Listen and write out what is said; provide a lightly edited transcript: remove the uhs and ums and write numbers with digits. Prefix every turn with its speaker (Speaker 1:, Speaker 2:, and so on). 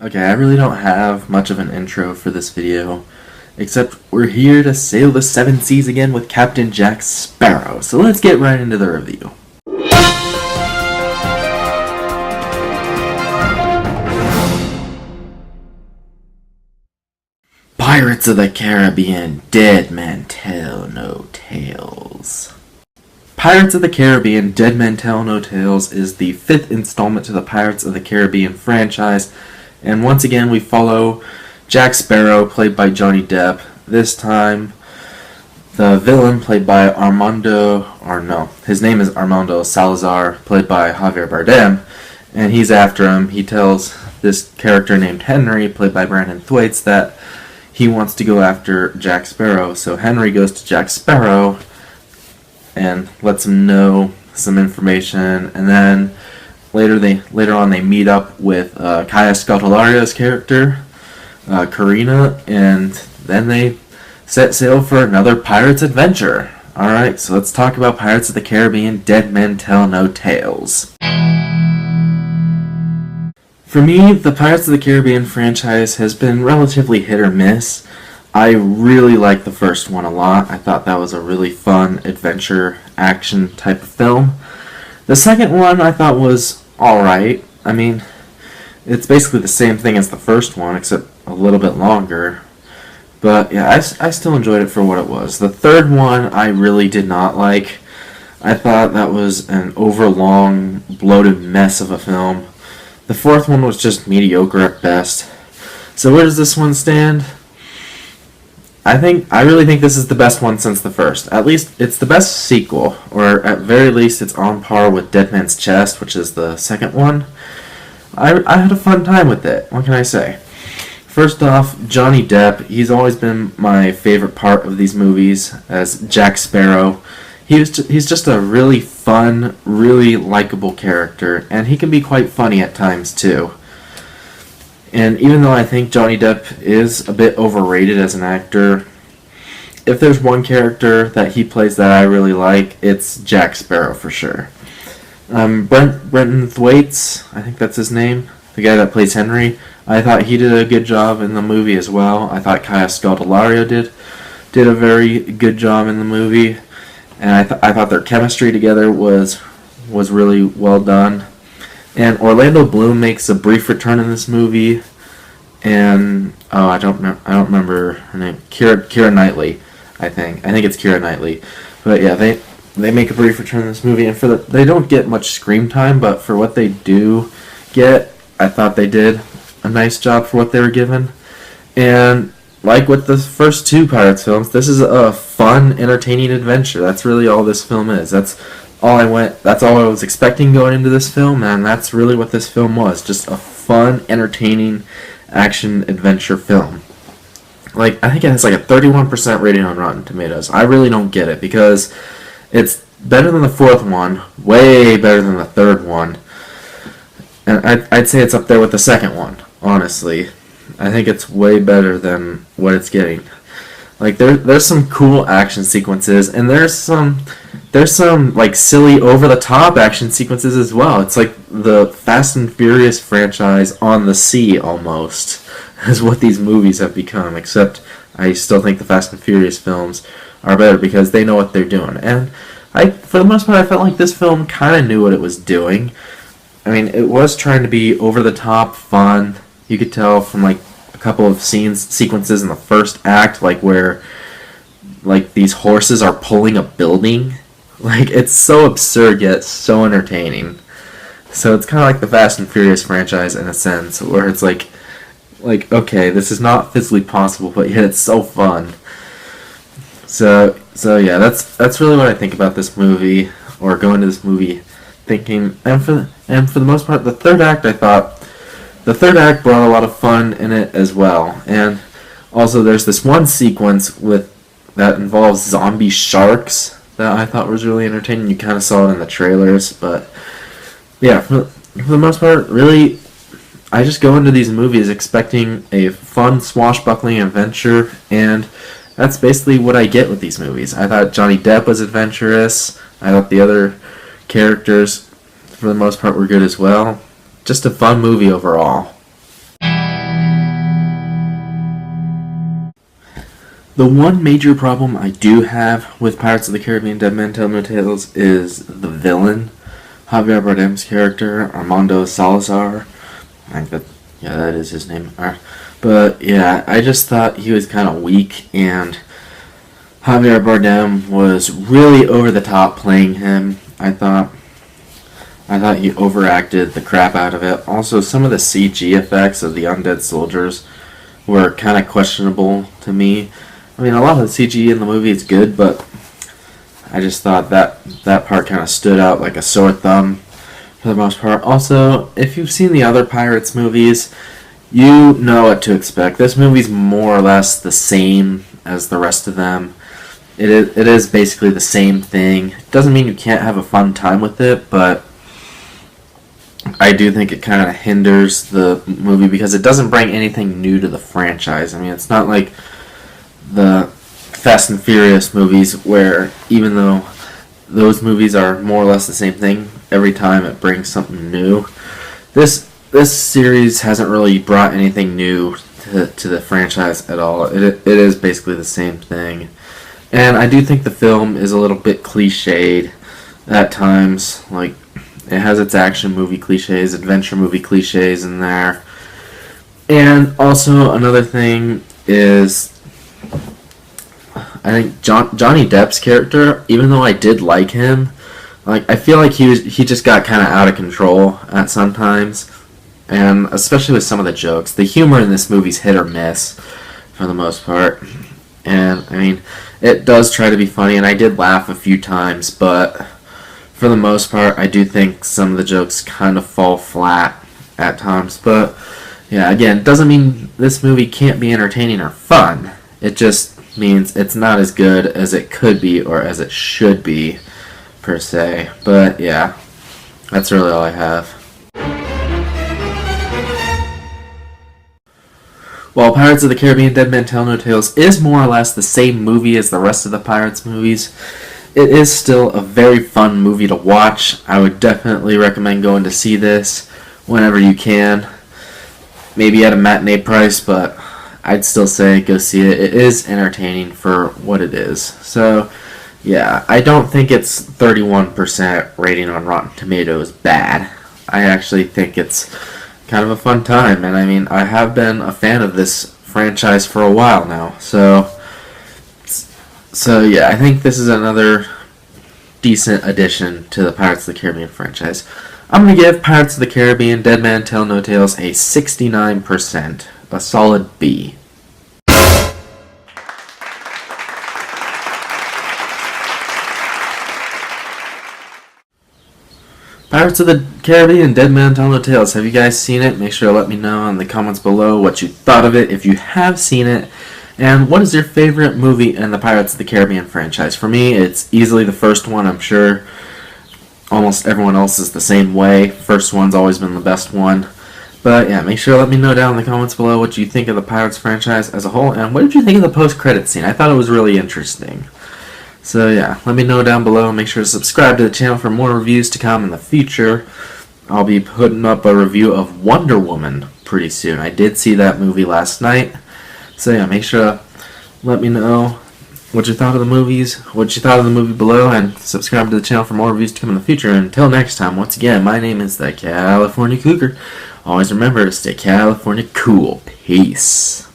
Speaker 1: Okay, I really don't have much of an intro for this video, except we're here to sail the seven seas again with Captain Jack Sparrow, so let's get right into the review. Pirates of the Caribbean, Dead Men Tell No Tales. Pirates of the Caribbean, Dead Men Tell No Tales is the fifth installment to the Pirates of the Caribbean franchise, and once again we follow Jack Sparrow, played by Johnny Depp. This time, the villain, played by his name is Armando Salazar, played by Javier Bardem, and he's after him. He tells this character named Henry, played by Brandon Thwaites, that he wants to go after Jack Sparrow. So Henry goes to Jack Sparrow and lets him know some information, and then later on they meet up with Kaya Scotolaria's character, Karina, and then they set sail for another pirate's adventure. Alright, so let's talk about Pirates of the Caribbean, Dead Men Tell No Tales. For me, the Pirates of the Caribbean franchise has been relatively hit or miss. I really liked the first one a lot. I thought that was a really fun adventure action type of film. The second one I thought was alright. I mean, it's basically the same thing as the first one, except a little bit longer. But yeah, I still enjoyed it for what it was. The third one I really did not like. I thought that was an overlong, bloated mess of a film. The fourth one was just mediocre at best. So where does this one stand? I really think this is the best one since the first. At least it's the best sequel, or at very least it's on par with Dead Man's Chest, which is the second one. I had a fun time with it. What can I say? First off, Johnny Depp. He's always been my favorite part of these movies as Jack Sparrow. He's just a really fun, really likable character, and he can be quite funny at times too. And even though I think Johnny Depp is a bit overrated as an actor, if there's one character that he plays that I really like, it's Jack Sparrow for sure. Brenton Thwaites, I think that's his name, the guy that plays Henry, I thought he did a good job in the movie as well. I thought Kaya Scotolario did a very good job in the movie, and I thought their chemistry together was really well done. And Orlando Bloom makes a brief return in this movie, and I don't remember her name. Keira Knightley, I think it's Keira Knightley. But yeah, they make a brief return in this movie, and they don't get much screen time, but for what they do get, I thought they did a nice job for what they were given. And like with the first two Pirates films, this is a fun, entertaining adventure. That's really all this film is. That's all I was expecting going into this film, and that's really what this film was. Just a fun, entertaining action adventure film. Like, I think it has like a 31% rating on Rotten Tomatoes. I really don't get it, because it's better than the fourth one, way better than the third one. And I'd say it's up there with the second one, honestly. I think it's way better than what it's getting. Like, there's some cool action sequences, and there's some like silly over-the-top action sequences as well. It's like the Fast and Furious franchise on the sea, almost, is what these movies have become, except I still think the Fast and Furious films are better because they know what they're doing. And for the most part, I felt like this film kind of knew what it was doing. I mean, it was trying to be over-the-top fun. You could tell from like a couple of sequences in the first act, like where like these horses are pulling a building. Like, it's so absurd yet so entertaining. So it's kind of like the Fast and Furious franchise in a sense, where it's like okay, this is not physically possible, but yet it's so fun. So yeah, that's really what I think about this movie, or go into this movie thinking. And for the most part, the third act brought a lot of fun in it as well. And also, there's this one sequence that involves zombie sharks that I thought was really entertaining. You kind of saw it in the trailers, but yeah, for the most part, really, I just go into these movies expecting a fun, swashbuckling adventure, and that's basically what I get with these movies. I thought Johnny Depp was adventurous. I thought the other characters, for the most part, were good as well. Just a fun movie overall. The one major problem I do have with Pirates of the Caribbean Dead Man Tell No Tales is the villain. Javier Bardem's character, Armando Salazar. I think that is his name. But yeah, I just thought he was kind of weak, and Javier Bardem was really over the top playing him. I thought he overacted the crap out of it. Also, some of the CG effects of the undead soldiers were kind of questionable to me. I mean, a lot of the CG in the movie is good, but I just thought that part kind of stood out like a sore thumb for the most part. Also, if you've seen the other Pirates movies, you know what to expect. This movie's more or less the same as the rest of them. It is basically the same thing. It doesn't mean you can't have a fun time with it, but I do think it kind of hinders the movie because it doesn't bring anything new to the franchise. I mean, it's not like the Fast and Furious movies where even though those movies are more or less the same thing, every time it brings something new. This series hasn't really brought anything new to the franchise at all. It is basically the same thing. And I do think the film is a little bit cliched at times. Like, it has its action movie cliches, adventure movie cliches in there. And also another thing is, I think Johnny Depp's character, even though I did like him, like I feel like he just got kind of out of control at sometimes, and especially with some of the jokes. The humor in this movie's hit or miss for the most part. And I mean, it does try to be funny, and I did laugh a few times, but for the most part, I do think some of the jokes kind of fall flat at times. But yeah, again, it doesn't mean this movie can't be entertaining or fun. It just means it's not as good as it could be or as it should be, per se. But yeah, that's really all I have. While Pirates of the Caribbean Dead Man Tell No Tales is more or less the same movie as the rest of the Pirates movies, it is still a very fun movie to watch. I would definitely recommend going to see this whenever you can. Maybe at a matinee price, but I'd still say go see it. It is entertaining for what it is. So, yeah, I don't think it's 31% rating on Rotten Tomatoes bad. I actually think it's kind of a fun time, and I mean, I have been a fan of this franchise for a while now. So yeah, I think this is another decent addition to the Pirates of the Caribbean franchise. I'm going to give Pirates of the Caribbean Dead Man Tell No Tales a 69%, a solid B. Pirates of the Caribbean Dead Man Tell No Tales. Have you guys seen it? Make sure to let me know in the comments below what you thought of it if you have seen it. And what is your favorite movie in the Pirates of the Caribbean franchise? For me, it's easily the first one. I'm sure almost everyone else is the same way. First one's always been the best one. But yeah, make sure to let me know down in the comments below what you think of the Pirates franchise as a whole. And what did you think of the post-credit scene? I thought it was really interesting. So yeah, let me know down below. Make sure to subscribe to the channel for more reviews to come in the future. I'll be putting up a review of Wonder Woman pretty soon. I did see that movie last night. So yeah, make sure to let me know what you thought of the movies, what you thought of the movie below, and subscribe to the channel for more reviews to come in the future. And until next time, once again, my name is the California Cougar. Always remember to stay California cool. Peace.